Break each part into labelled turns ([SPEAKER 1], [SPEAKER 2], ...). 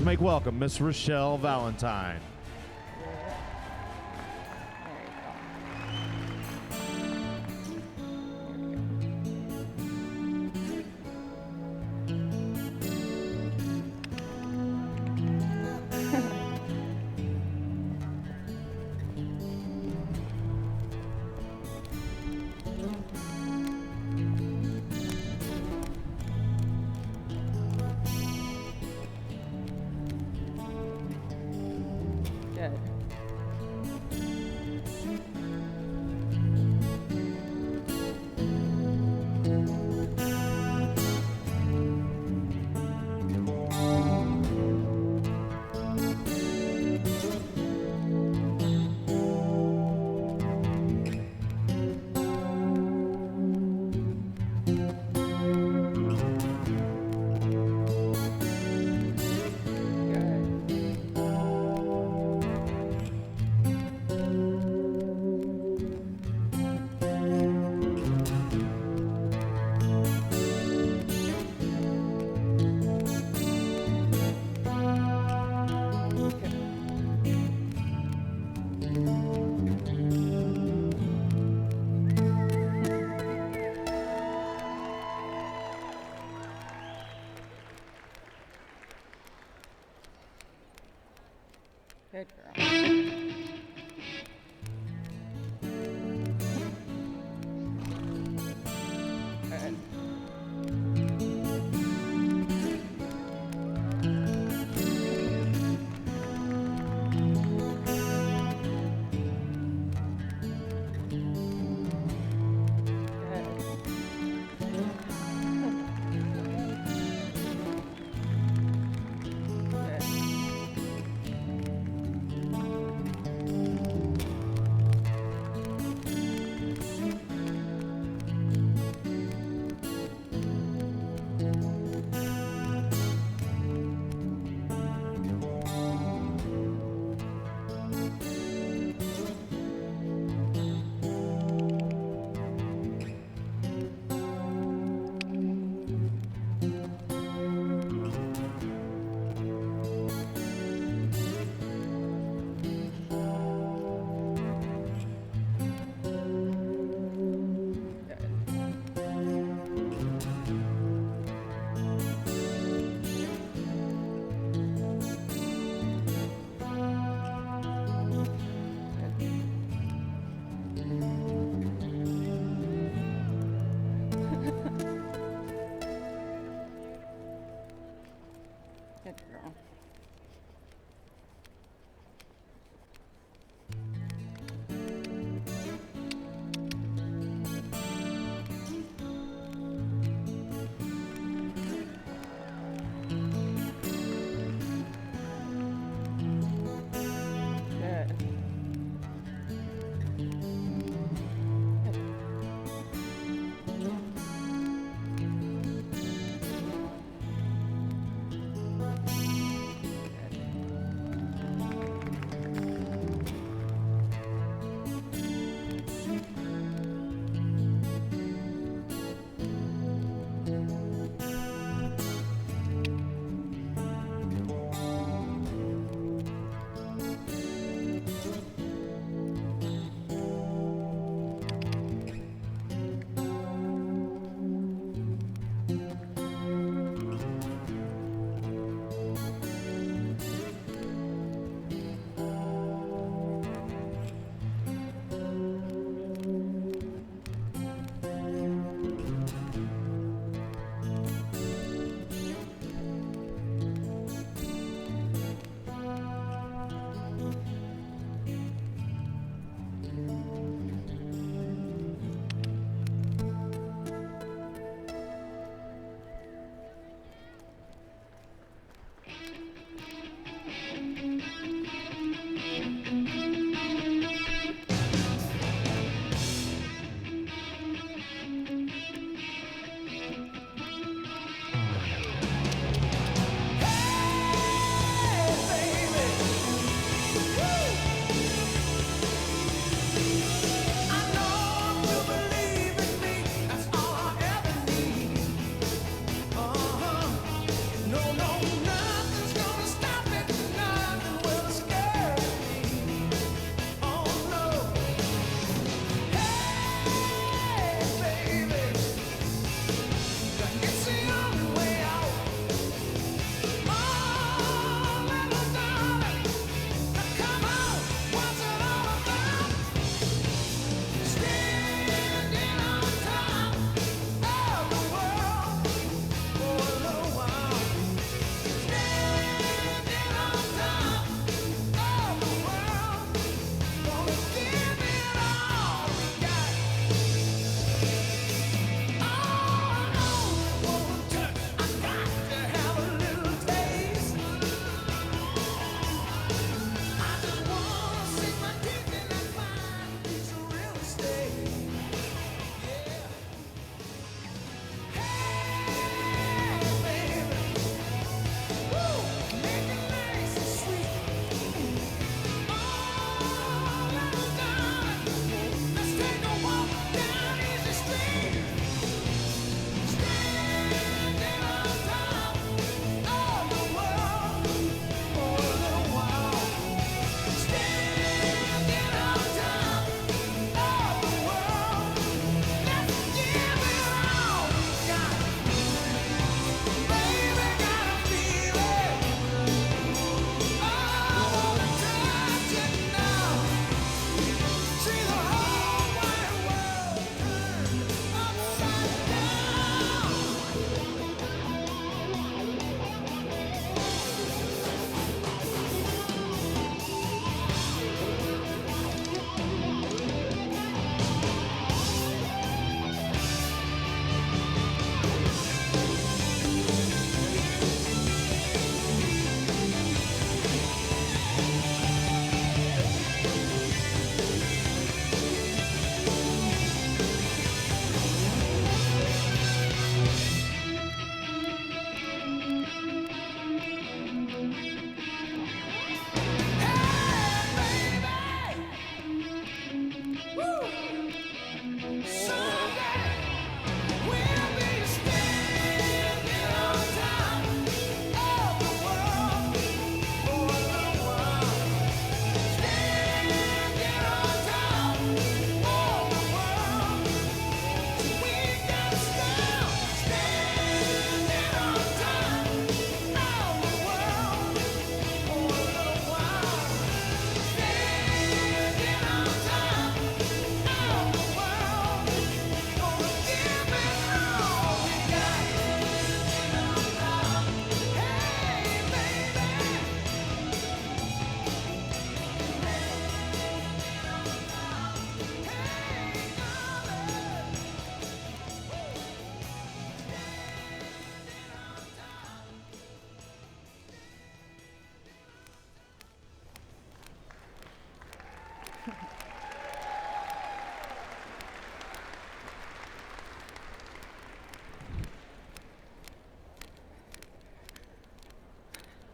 [SPEAKER 1] Please make welcome Miss Rachelle Valentine.
[SPEAKER 2] Good. Good girl. Good. Good.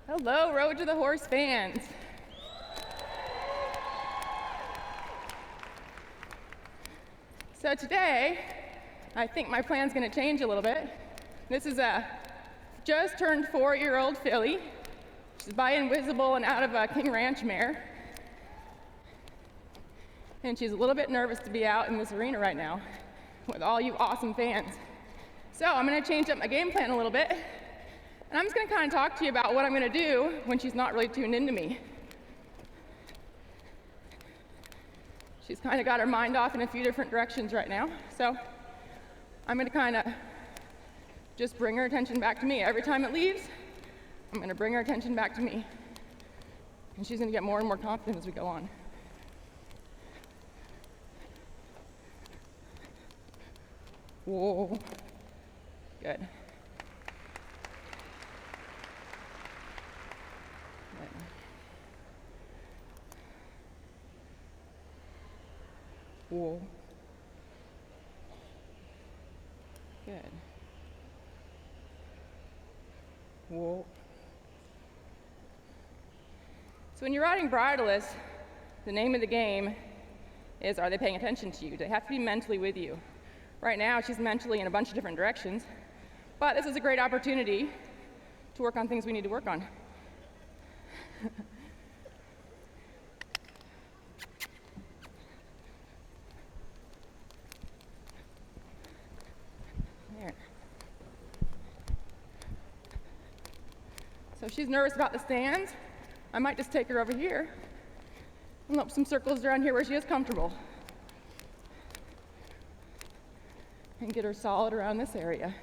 [SPEAKER 2] Hello, Road to the Horse fans. So today, I think my plan's gonna change a little bit. This is a just turned 4-year-old filly. She's by Invisible and out of a King Ranch mare. And she's a little bit nervous to be out in this arena right now with all you awesome fans. So I'm gonna change up my game plan a little bit. And I'm just gonna kind of talk to you about what I'm gonna do when she's not really tuned into me. She's kind of got her mind off in a few different directions right now. So I'm gonna kind of just bring her attention back to me. Every time it leaves, I'm gonna bring her attention back to me. And she's gonna get more and more confident as we go on. Whoa, good. Whoa. Good. Whoa. So when you're riding bridleless, the name of the game is, are they paying attention to you? They have to be mentally with you. Right now, she's mentally in a bunch of different directions, but this is a great opportunity to work on things we need to work on. There. So if she's nervous about the stands, I might just take her over here and loop some circles around here where she is comfortable. And get her solid around this area.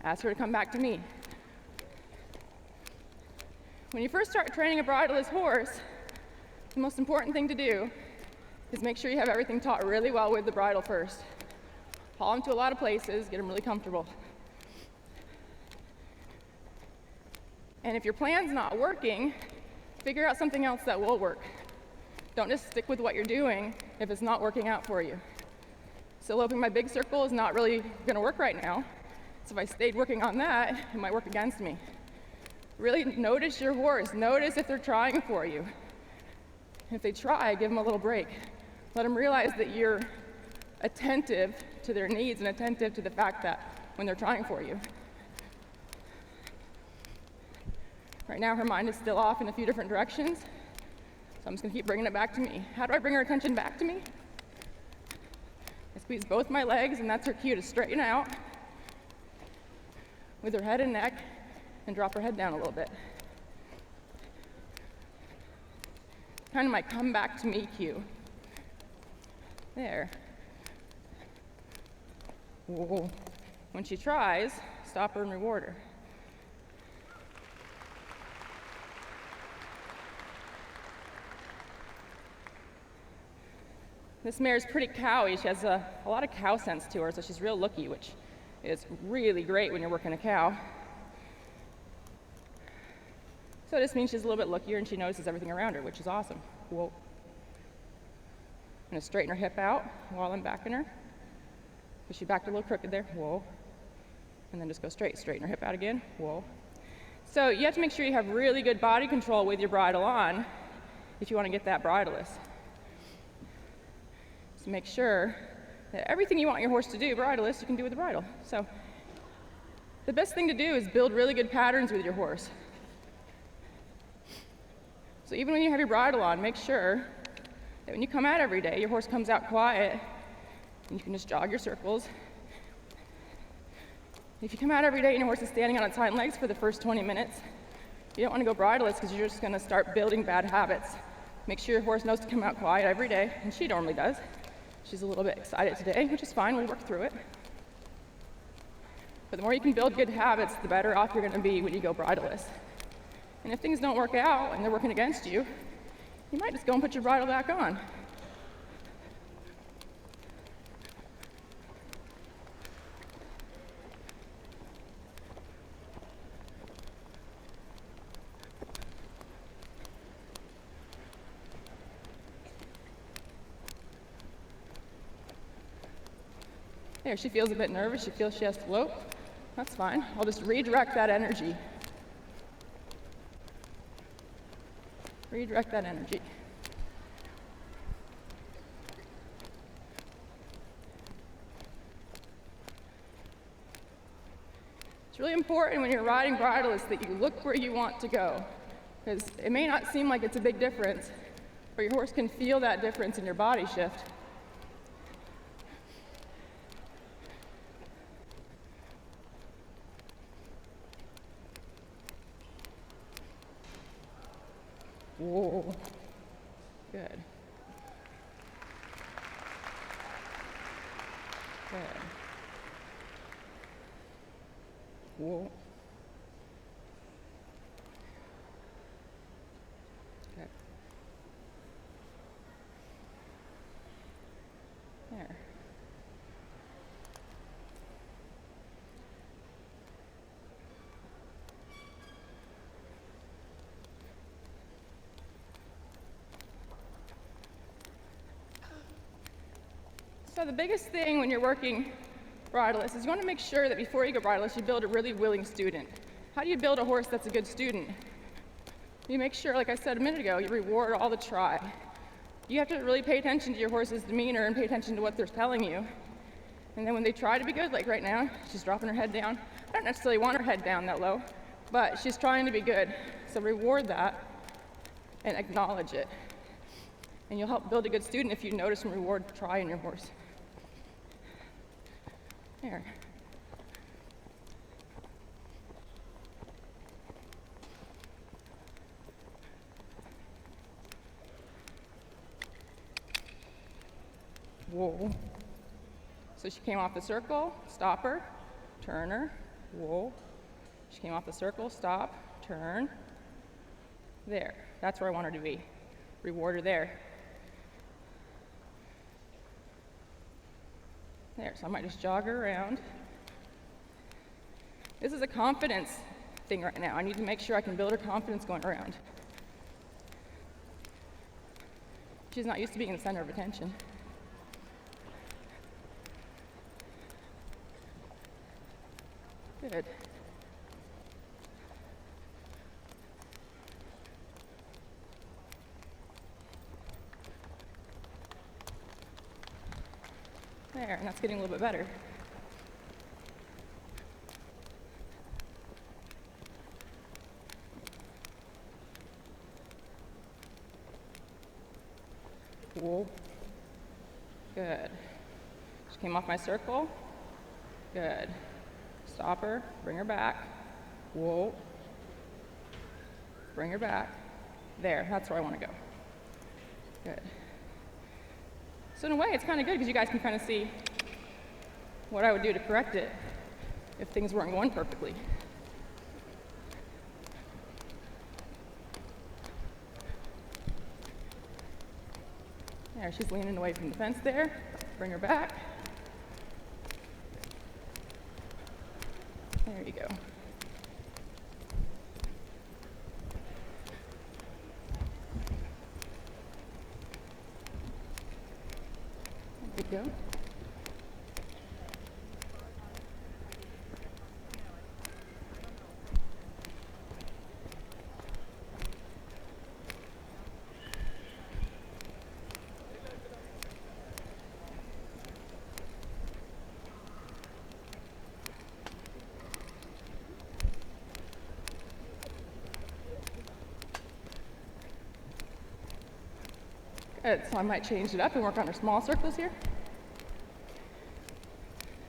[SPEAKER 2] Ask her to come back to me. When you first start training a bridleless horse, the most important thing to do is make sure you have everything taught really well with the bridle first. Haul him to a lot of places, get him really comfortable. And if your plan's not working, figure out something else that will work. Don't just stick with what you're doing if it's not working out for you. So loping my big circle is not really gonna work right now. So if I stayed working on that, it might work against me. Really notice your horse. Notice if they're trying for you. If they try, give them a little break. Let them realize that you're attentive to their needs and attentive to the fact that when they're trying for you. Right now, her mind is still off in a few different directions. So I'm just gonna keep bringing it back to me. How do I bring her attention back to me? I squeeze both my legs, and that's her cue to straighten out with her head and neck and drop her head down a little bit. Kind of my come back to me cue. There. Whoa. When she tries, stop her and reward her. This mare is pretty cowy. She has a lot of cow sense to her, so she's real looky, which is really great when you're working a cow. So this means she's a little bit lookier and she notices everything around her, which is awesome. Whoa. I'm gonna straighten her hip out while I'm backing her. So she backed a little crooked there. Whoa. And then just go straight. Straighten her hip out again. Whoa. So you have to make sure you have really good body control with your bridle on if you want to get that bridleless. So make sure that everything you want your horse to do bridleless, you can do with the bridle. So the best thing to do is build really good patterns with your horse. So even when you have your bridle on, make sure that when you come out every day, your horse comes out quiet and you can just jog your circles. If you come out every day and your horse is standing on its hind legs for the first 20 minutes, you don't want to go bridleless because you're just going to start building bad habits. Make sure your horse knows to come out quiet every day, and she normally does. She's a little bit excited today, which is fine. We'll work through it. But the more you can build good habits, the better off you're going to be when you go bridleless. And if things don't work out and they're working against you, you might just go and put your bridle back on. There, she feels a bit nervous. She feels she has to lope. That's fine. I'll just redirect that energy Redirect that energy. It's really important when you're riding bridleless that you look where you want to go, because it may not seem like it's a big difference, but your horse can feel that difference in your body shift. Whoa. Good. Good. Whoa. Good. There. So the biggest thing when you're working bridleless is you want to make sure that before you go bridleless, you build a really willing student. How do you build a horse that's a good student? You make sure, like I said a minute ago, you reward all the try. You have to really pay attention to your horse's demeanor and pay attention to what they're telling you. And then when they try to be good, like right now, she's dropping her head down. I don't necessarily want her head down that low, but she's trying to be good. So reward that and acknowledge it. And you'll help build a good student if you notice and reward try in your horse. There. Whoa. So she came off the circle, stop her, turn her, whoa. She came off the circle, stop, turn. There. That's where I want her to be. Reward her there. There, so I might just jog her around. This is a confidence thing right now. I need to make sure I can build her confidence going around. She's not used to being the center of attention. Good. There, and that's getting a little bit better. Cool. Good. She came off my circle. Good. Stop her, bring her back. Whoa. Bring her back. There, that's where I want to go. Good. So in a way, it's kind of good because you guys can kind of see what I would do to correct it if things weren't going perfectly. There, she's leaning away from the fence there. Bring her back. There you go. There you go. Good, so I might change it up and work on our small circles here.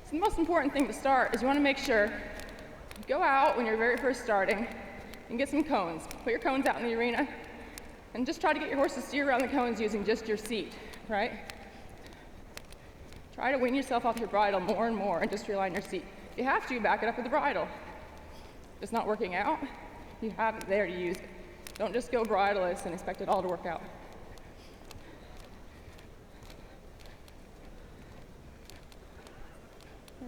[SPEAKER 2] So the most important thing to start is you want to make sure you go out when you're very first starting and get some cones. Put your cones out in the arena and just try to get your horse to steer around the cones using just your seat, right? Try to wean yourself off your bridle more and more and just rely on your seat. If you have to, back it up with the bridle. If it's not working out, you have it there to use it. Don't just go bridleless and expect it all to work out.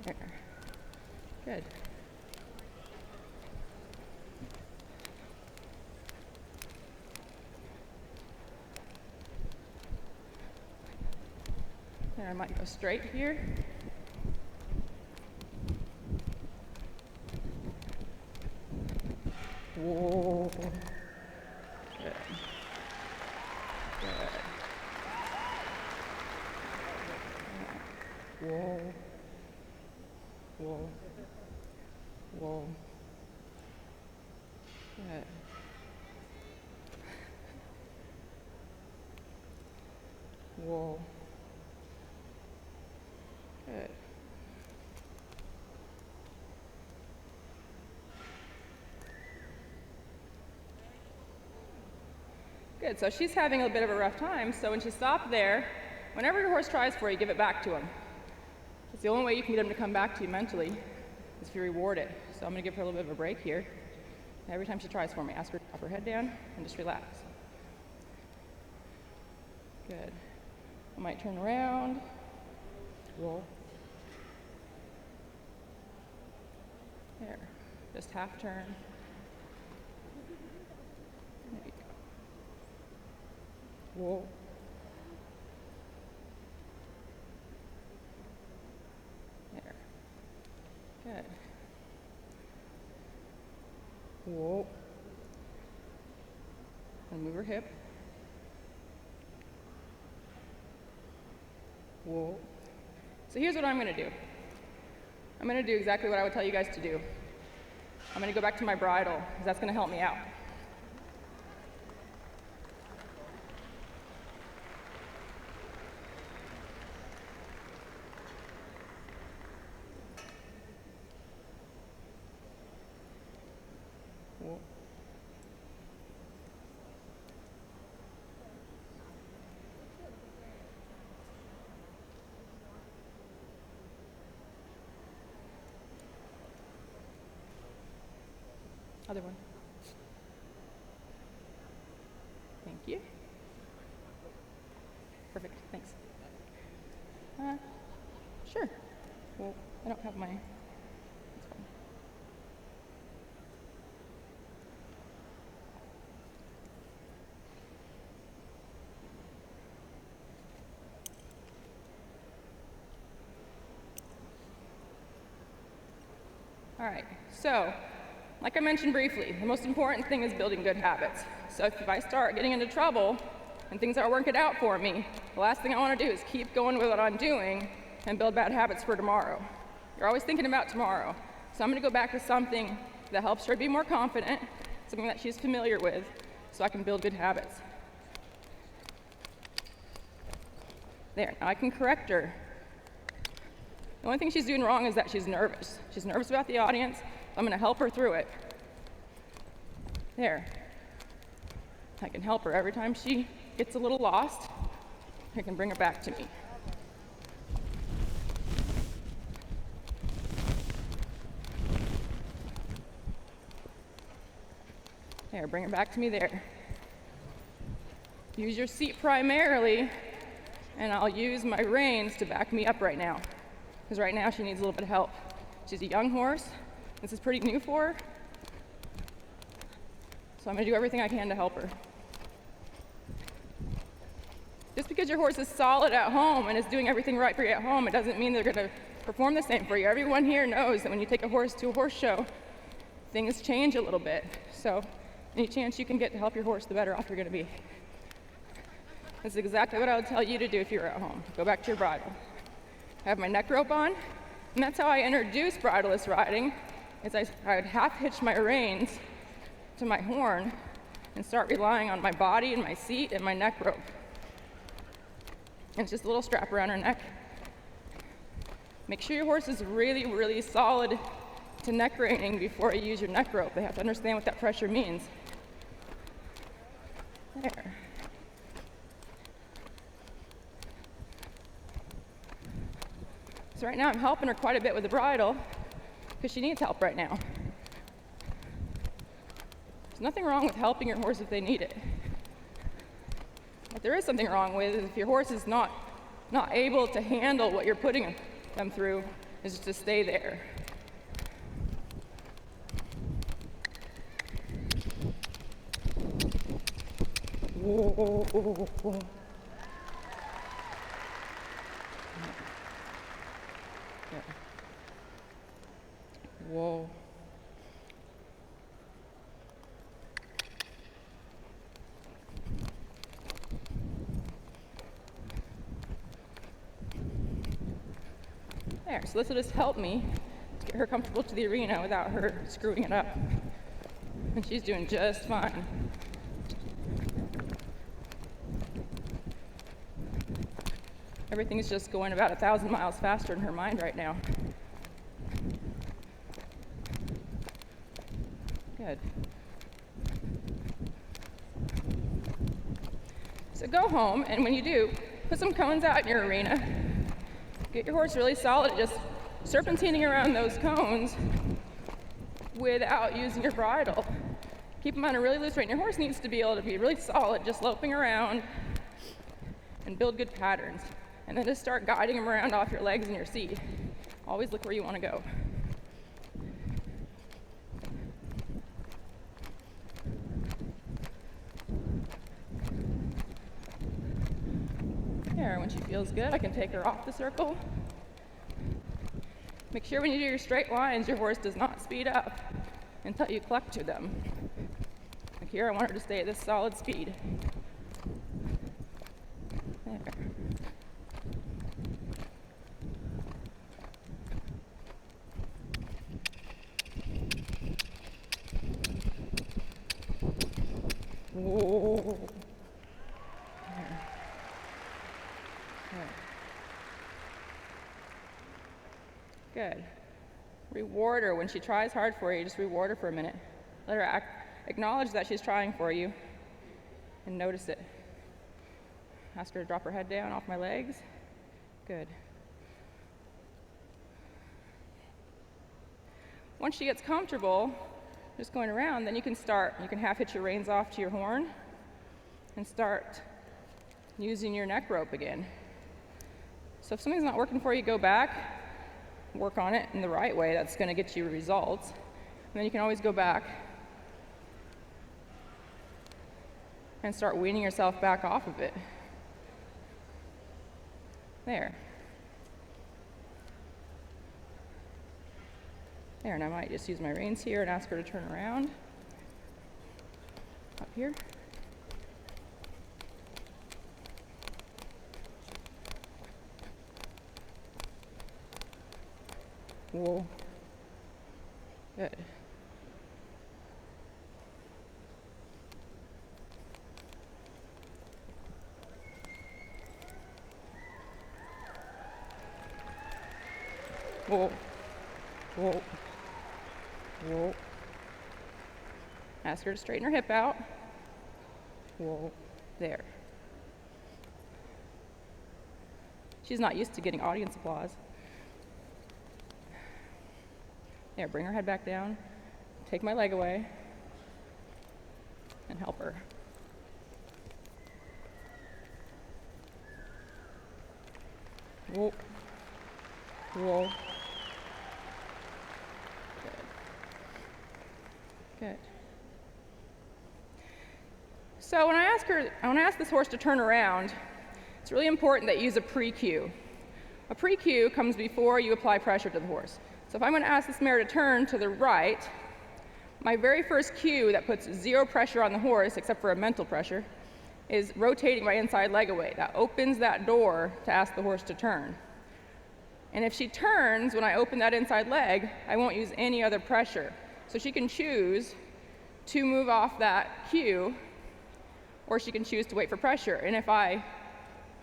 [SPEAKER 2] There. Good. There, I might go straight here. Whoa. Good. Whoa. Whoa. Whoa. Good. Whoa. Good. Good, so she's having a bit of a rough time, so when she stopped there, whenever your horse tries for you, give it back to him. It's the only way you can get him to come back to you mentally, is if you reward it. So I'm gonna give her a little bit of a break here. Every time she tries for me, ask her to drop her head down and just relax. Good. I might turn around. Roll. There. Just half turn. There you go. Whoa. There. Good. Whoa. And move her hip. Whoa. So here's what I'm going to do. I'm going to do exactly what I would tell you guys to do. I'm going to go back to my bridle, because that's going to help me out. Whoa. Other one. Thank you. Perfect, thanks. Sure. Well, I don't have my, that's fine. All right, so like I mentioned briefly, the most important thing is building good habits. So if I start getting into trouble and things aren't working out for me, the last thing I want to do is keep going with what I'm doing and build bad habits for tomorrow. You're always thinking about tomorrow. So I'm going to go back to something that helps her be more confident, something that she's familiar with, so I can build good habits. There, now I can correct her. The only thing she's doing wrong is that she's nervous. She's nervous about the audience. I'm going to help her through it. There. I can help her every time she gets a little lost. I can bring her back to me. There, bring her back to me there. Use your seat primarily, and I'll use my reins to back me up right now. Because right now she needs a little bit of help. She's a young horse. This is pretty new for her. So I'm going to do everything I can to help her. Just because your horse is solid at home and is doing everything right for you at home, it doesn't mean they're going to perform the same for you. Everyone here knows that when you take a horse to a horse show, things change a little bit. So any chance you can get to help your horse, the better off you're going to be. That's exactly what I would tell you to do if you were at home. Go back to your bridle. I have my neck rope on, and that's how I introduce bridleless riding. Is I would half hitch my reins to my horn and start relying on my body and my seat and my neck rope. And it's just a little strap around her neck. Make sure your horse is really, really solid to neck reining before you use your neck rope. They have to understand what that pressure means. There. So right now I'm helping her quite a bit with the bridle because she needs help right now. There's nothing wrong with helping your horse if they need it. What there is something wrong with is if your horse is not able to handle what you're putting them through, is just to stay there. Whoa, whoa, whoa, whoa. Whoa. There, so this will just help me to get her comfortable to the arena without her screwing it up. And she's doing just fine. Everything is just going about 1,000 miles faster in her mind right now. Good. So go home, and when you do, put some cones out in your arena. Get your horse really solid, just serpentining around those cones without using your bridle. Keep them on a really loose rein. Your horse needs to be able to be really solid, just loping around and build good patterns. And then just start guiding them around off your legs and your seat. Always look where you want to go. There, when she feels good, I can take her off the circle. Make sure when you do your straight lines, your horse does not speed up until you cluck to them. Like here, I want her to stay at this solid speed. There. Whoa. There. There. Good. Reward her when she tries hard for you. Just reward her for a minute. Let her acknowledge that she's trying for you and notice it. Ask her to drop her head down off my legs. Good. Once she gets comfortable just going around, then you can half hitch your reins off to your horn and start using your neck rope again. So if something's not working for you, go back, work on it in the right way. That's going to get you results. And then you can always go back and start weaning yourself back off of it. There. There, and I might just use my reins here and ask her to turn around. Up here. Whoa. Good. Whoa. Whoa. Whoa. Ask her to straighten her hip out. Whoa. There. She's not used to getting audience applause. There, bring her head back down. Take my leg away. And help her. Whoa. Whoa. Good. So when I ask this horse to turn around, it's really important that you use a pre-cue. A pre-cue comes before you apply pressure to the horse. So if I'm going to ask this mare to turn to the right, my very first cue that puts zero pressure on the horse, except for a mental pressure, is rotating my inside leg away. That opens that door to ask the horse to turn. And if she turns when I open that inside leg, I won't use any other pressure. So she can choose to move off that cue, or she can choose to wait for pressure. And if I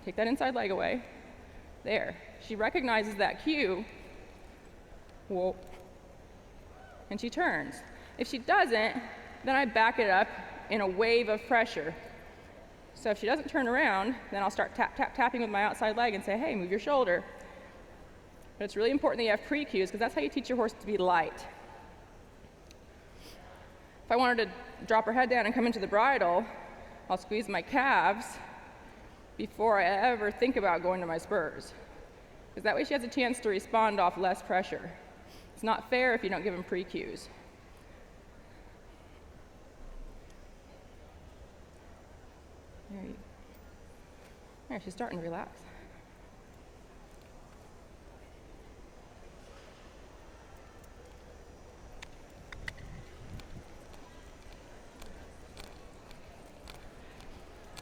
[SPEAKER 2] take that inside leg away, there, she recognizes that cue, whoa, and she turns. If she doesn't, then I back it up in a wave of pressure. So if she doesn't turn around, then I'll start tapping with my outside leg and say, hey, move your shoulder. But it's really important that you have pre-cues, because that's how you teach your horse to be light. If I wanted to drop her head down and come into the bridle, I'll squeeze my calves before I ever think about going to my spurs. Because that way she has a chance to respond off less pressure. It's not fair if you don't give them pre-cues. There, she's starting to relax.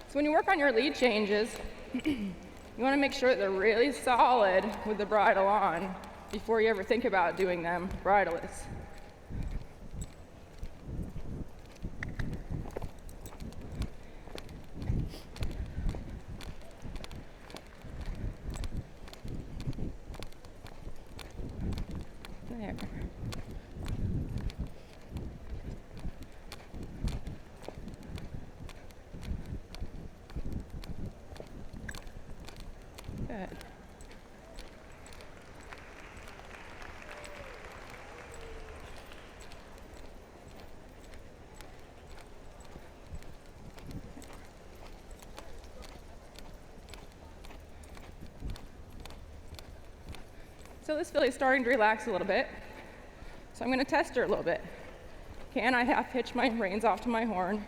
[SPEAKER 2] So when you work on your lead changes, you want to make sure that they're really solid with the bridle on. before you ever think about doing them bridleless. There. Good. So this filly's starting to relax a little bit. So I'm going to test her a little bit. Can I half hitch my reins off to my horn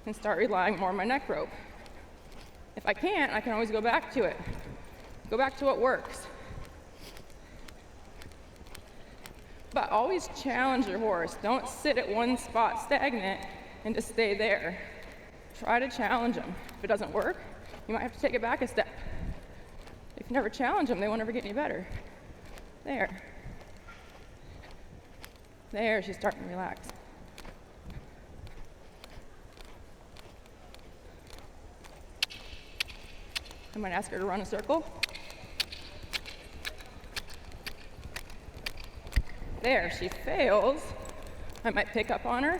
[SPEAKER 2] and start relying more on my neck rope? If I can't, I can always go back to it. Go back to what works. But always challenge your horse. Don't sit at one spot stagnant and just stay there. Try to challenge them. If it doesn't work, you might have to take it back a step. If you never challenge them, they won't ever get any better. There. There, she's starting to relax. I might ask her to run a circle. There, she fails. I might pick up on her.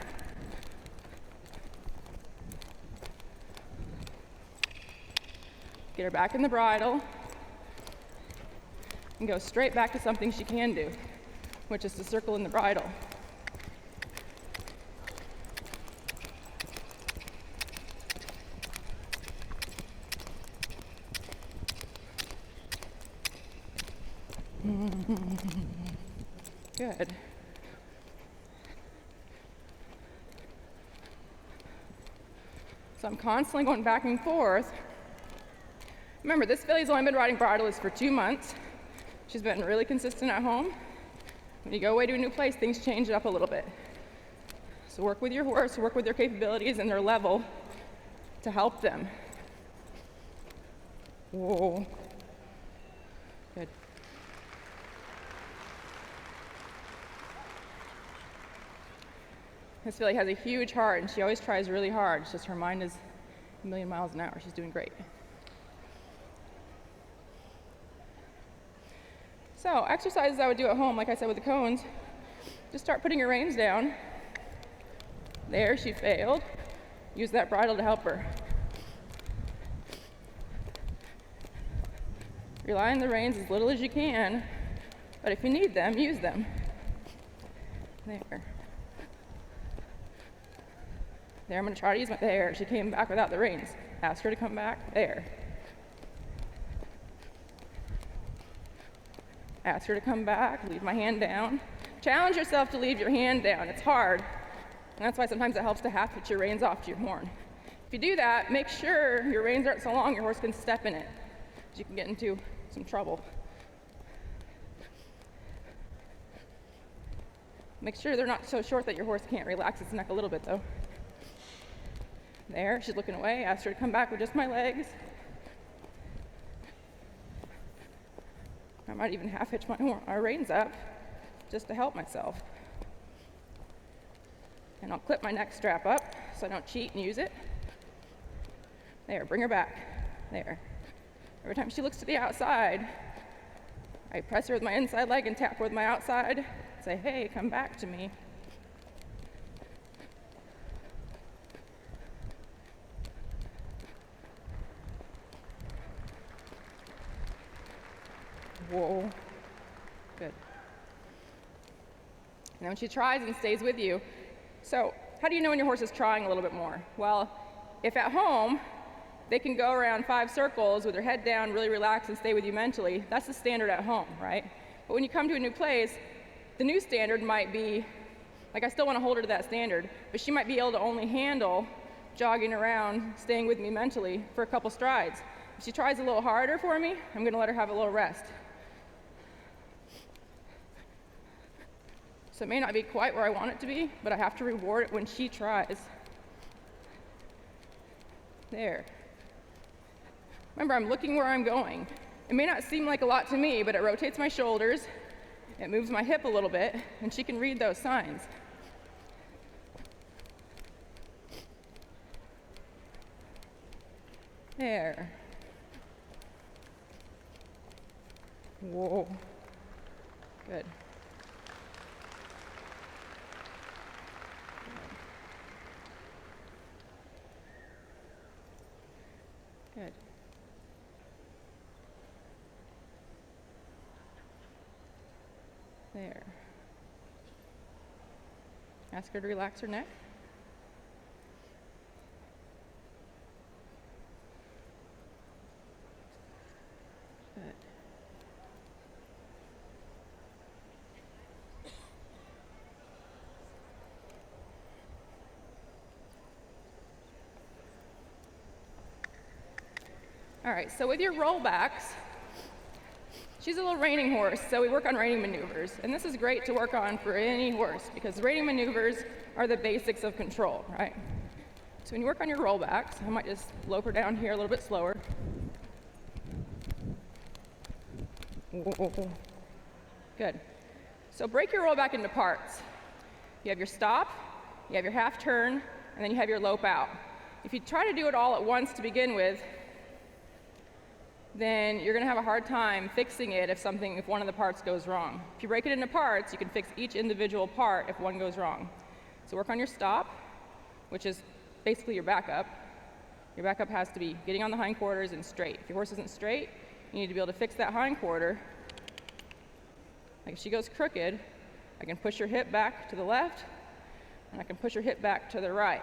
[SPEAKER 2] Get her back in the bridle. And go straight back to something she can do, which is to circle in the bridle. Good. So I'm constantly going back and forth. Remember, this filly's only been riding bridleless for 2 months. She's been really consistent at home. When you go away to a new place, things change up a little bit. So work with your horse, work with their capabilities and their level to help them. Whoa. Good. This filly has a huge heart and she always tries really hard. It's just her mind is a million miles an hour. She's doing great. So exercises I would do at home, like I said with the cones, just start putting your reins down. There, she failed. Use that bridle to help her. Rely on the reins as little as you can, but if you need them, use them. There. There, I'm gonna try to use my, there, she came back without the reins. Ask her to come back, there. Ask her to come back, leave my hand down. Challenge yourself to leave your hand down, it's hard. And that's why sometimes it helps to half hitch your reins off to your horn. If you do that, make sure your reins aren't so long your horse can step in it, because you can get into some trouble. Make sure they're not so short that your horse can't relax its neck a little bit though. There, she's looking away, ask her to come back with just my legs. I might even half hitch my reins up just to help myself. And I'll clip my neck strap up so I don't cheat and use it. There, bring her back. There. Every time she looks to the outside, I press her with my inside leg and tap her with my outside. Say, hey, come back to me. Whoa. Good. And when she tries and stays with you, so how do you know when your horse is trying a little bit more? Well, if at home, they can go around 5 circles with their head down, really relax and stay with you mentally, that's the standard at home, right? But when you come to a new place, the new standard might be, like I still want to hold her to that standard, but she might be able to only handle jogging around, staying with me mentally for a couple strides. If she tries a little harder for me, I'm going to let her have a little rest. So it may not be quite where I want it to be, but I have to reward it when she tries. There. Remember, I'm looking where I'm going. It may not seem like a lot to me, but it rotates my shoulders, it moves my hip a little bit, and she can read those signs. There. Whoa. Good. Good. There. Ask her to relax her neck. Good. All right, so with your rollbacks, she's a little reining horse, so we work on reining maneuvers. And this is great to work on for any horse because reining maneuvers are the basics of control, right? So when you work on your rollbacks, I might just lope her down here a little bit slower. Whoa. Good. So break your rollback into parts. You have your stop, you have your half turn, and then you have your lope out. If you try to do it all at once to begin with, then you're going to have a hard time fixing it if one of the parts goes wrong. If you break it into parts, you can fix each individual part if one goes wrong. So work on your stop, which is basically your backup. Your backup has to be getting on the hindquarters and straight. If your horse isn't straight, you need to be able to fix that hindquarter. Like if she goes crooked, I can push her hip back to the left, and I can push her hip back to the right.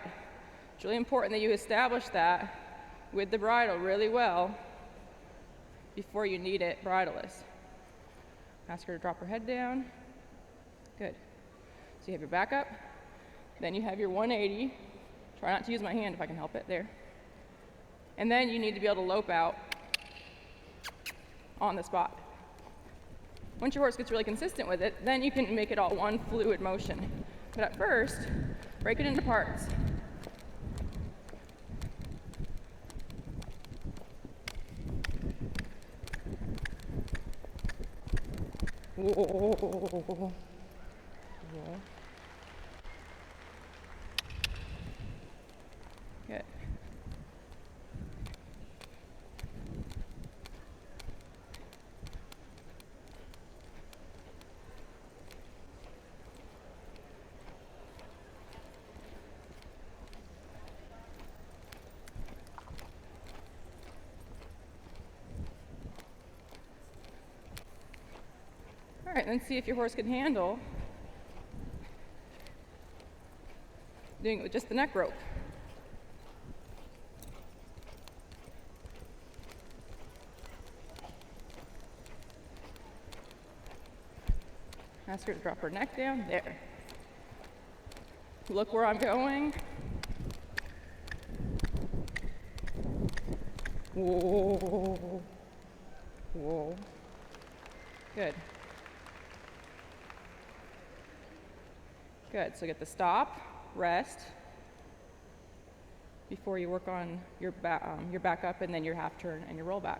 [SPEAKER 2] It's really important that you establish that with the bridle really well before you need it bridleless. Ask her to drop her head down. Good. So you have your backup, then you have your 180. Try not to use my hand if I can help it, there. And then you need to be able to lope out on the spot. Once your horse gets really consistent with it, then you can make it all one fluid motion. But at first, break it into parts. Whoa. Good. All right, then see if your horse can handle doing it with just the neck rope. Ask her to drop her neck down, there. Look where I'm going. Whoa. Whoa. Good. Good, so get the stop, rest, before you work on your backup and then your half turn and your rollback.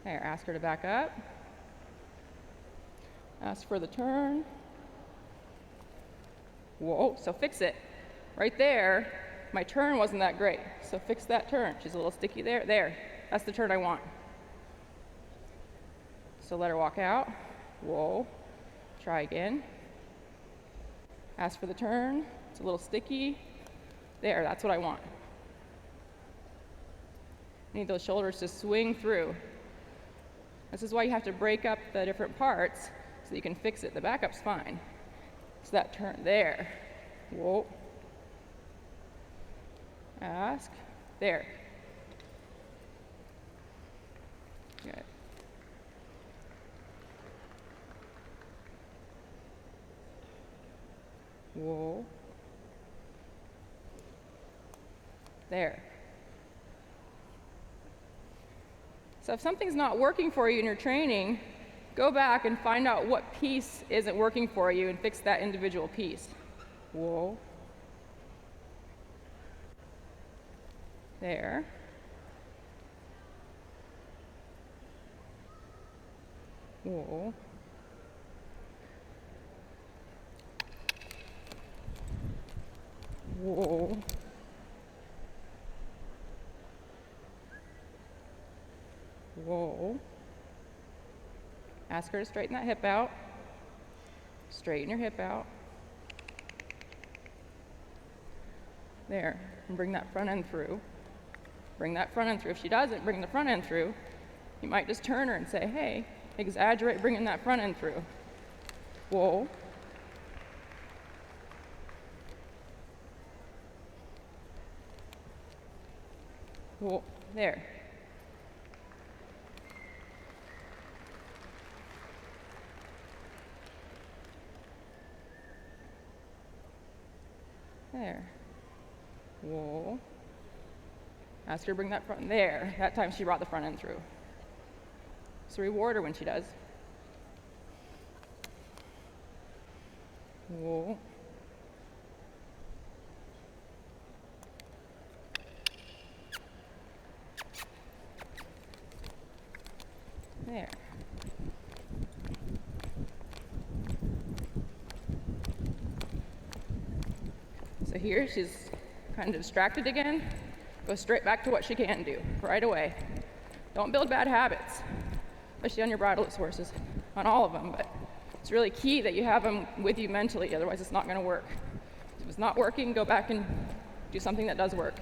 [SPEAKER 2] There, ask her to back up. Ask for the turn. Whoa, so fix it. Right there, my turn wasn't that great, so fix that turn. She's a little sticky there. There, that's the turn I want. So let her walk out. Whoa, try again. Ask for the turn. It's a little sticky. There, that's what I want. I need those shoulders to swing through. This is why you have to break up the different parts so you can fix it. The backup's fine. So that turn there. Whoa. Ask. There. Good. Whoa. There. So if something's not working for you in your training, Go back and find out what piece isn't working for you and fix that individual piece. Whoa. There. Whoa. Whoa. Whoa. Ask her to straighten that hip out. Straighten your hip out. There. And bring that front end through. Bring that front end through. If she doesn't bring the front end through, you might just turn her and say, hey, exaggerate bringing that front end through. Whoa. Whoa. There. There. Whoa. Ask her to bring that front there. That time she brought the front end through. So reward her when she does. Whoa. There. So here she's kind of distracted again. Go straight back to what she can do right away. Don't build bad habits, especially on your bridleless horses, on all of them, but it's really key that you have them with you mentally, otherwise it's not going to work. If it's not working, go back and do something that does work.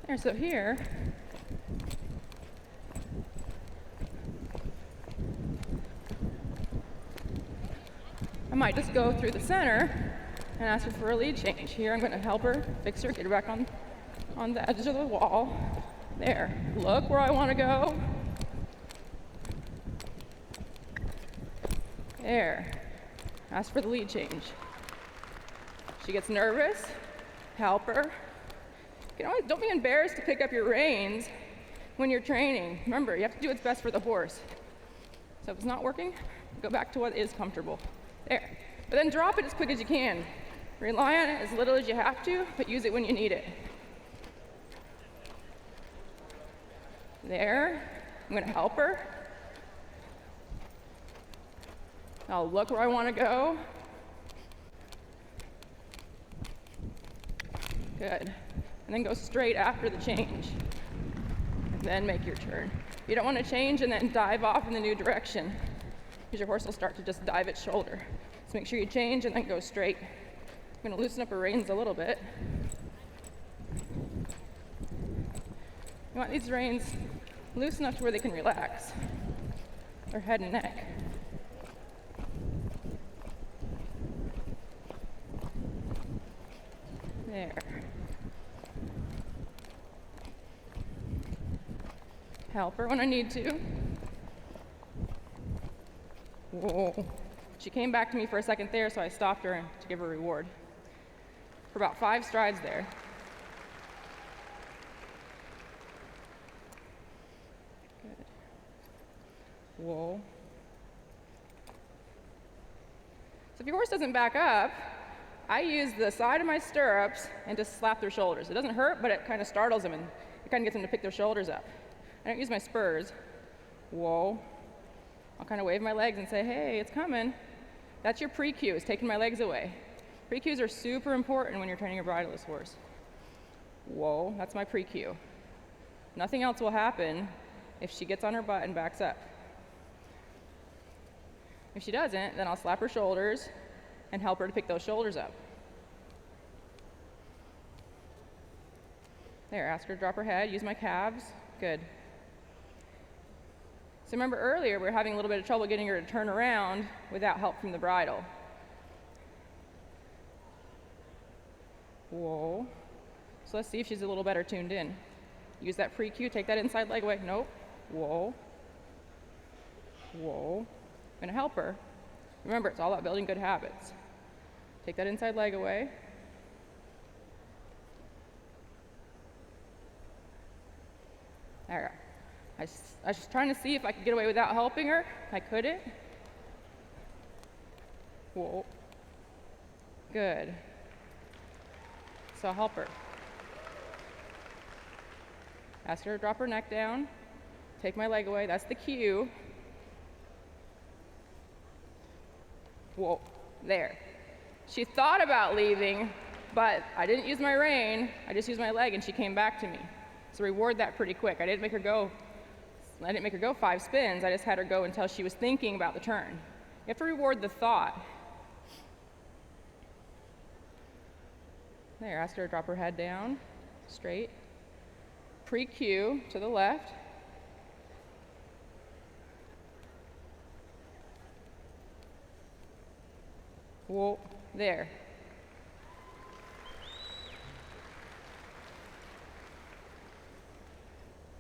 [SPEAKER 2] There, so here, I might just go through the center and ask her for a lead change. Here I'm going to help her, fix her, get her back on the edge of the wall. There, look where I want to go. There, ask for the lead change. She gets nervous, help her. Don't be embarrassed to pick up your reins when you're training. Remember, you have to do what's best for the horse. So if it's not working, go back to what is comfortable. There. But then drop it as quick as you can. Rely on it as little as you have to, but use it when you need it. There. I'm going to help her. I'll look where I want to go. Good. And then go straight after the change. And then make your turn. You don't want to change and then dive off in the new direction, because your horse will start to just dive its shoulder. So make sure you change and then go straight. I'm going to loosen up her reins a little bit. You want these reins loose enough to where they can relax their head and neck. There. Help her when I need to. Whoa. She came back to me for a second there, so I stopped her to give her a reward. For about 5 strides there. Good. Whoa. So if your horse doesn't back up, I use the side of my stirrups and just slap their shoulders. It doesn't hurt, but it kind of startles them and it kind of gets them to pick their shoulders up. I don't use my spurs. Whoa. I'll kind of wave my legs and say, hey, it's coming. That's your pre-cue, is taking my legs away. Pre-cues are super important when you're training a bridleless horse. Whoa, that's my pre-cue. Nothing else will happen if she gets on her butt and backs up. If she doesn't, then I'll slap her shoulders and help her to pick those shoulders up. There, ask her to drop her head, use my calves. Good. So remember earlier, we were having a little bit of trouble getting her to turn around without help from the bridle. Whoa. So let's see if she's a little better tuned in. Use that pre-cue, take that inside leg away. Nope. Whoa. Whoa. I'm gonna help her. Remember, it's all about building good habits. Take that inside leg away. There. I was just trying to see if I could get away without helping her. I couldn't. Whoa. Good. So I'll help her. Ask her to drop her neck down. Take my leg away. That's the cue. Whoa. There. She thought about leaving, but I didn't use my rein. I just used my leg, and she came back to me. So reward that pretty quick. I didn't make her go 5 spins. I just had her go until she was thinking about the turn. You have to reward the thought. There, ask her to drop her head down, straight. Pre-cue to the left. Whoa, there.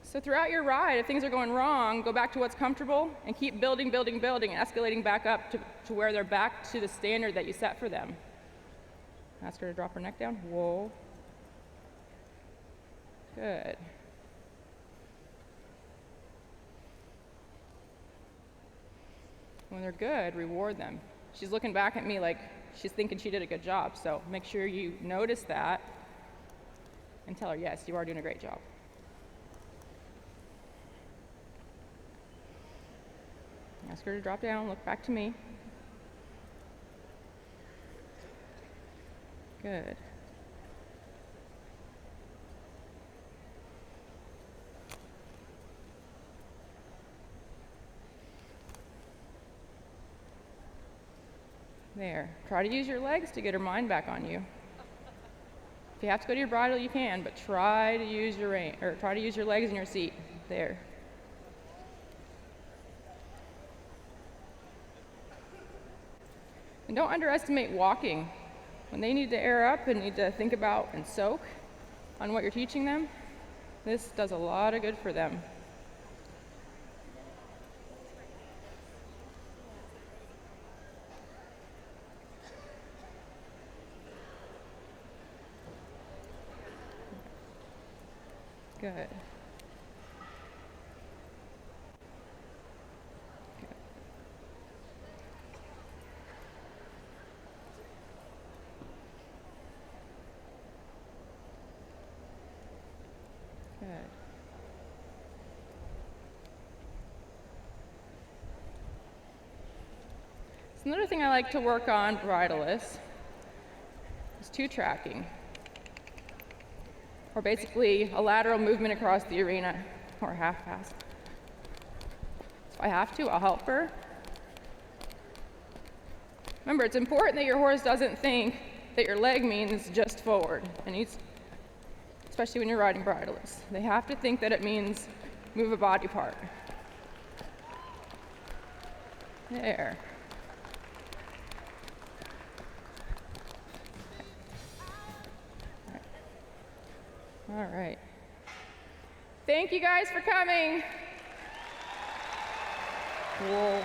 [SPEAKER 2] So throughout your ride, if things are going wrong, go back to what's comfortable and keep building, building, building, escalating back up to where they're back to the standard that you set for them. Ask her to drop her neck down. Whoa. Good. When they're good, reward them. She's looking back at me like she's thinking she did a good job, so make sure you notice that and tell her, yes, you are doing a great job. Ask her to drop down, look back to me. Good. There. Try to use your legs to get her mind back on you. If you have to go to your bridle, you can, but try to use your rein, or try to use your legs in your seat. There. And don't underestimate walking. When they need to air up and need to think about and soak on what you're teaching them, this does a lot of good for them. Good. Good. So another thing I like to work on bridleless is two tracking, or basically a lateral movement across the arena, or half pass. If I have to, I'll help her. Remember, it's important that your horse doesn't think that your leg means just forward, and especially when you're riding bridleless. They have to think that it means move a body part. There. All right. Thank you guys for coming. Cool.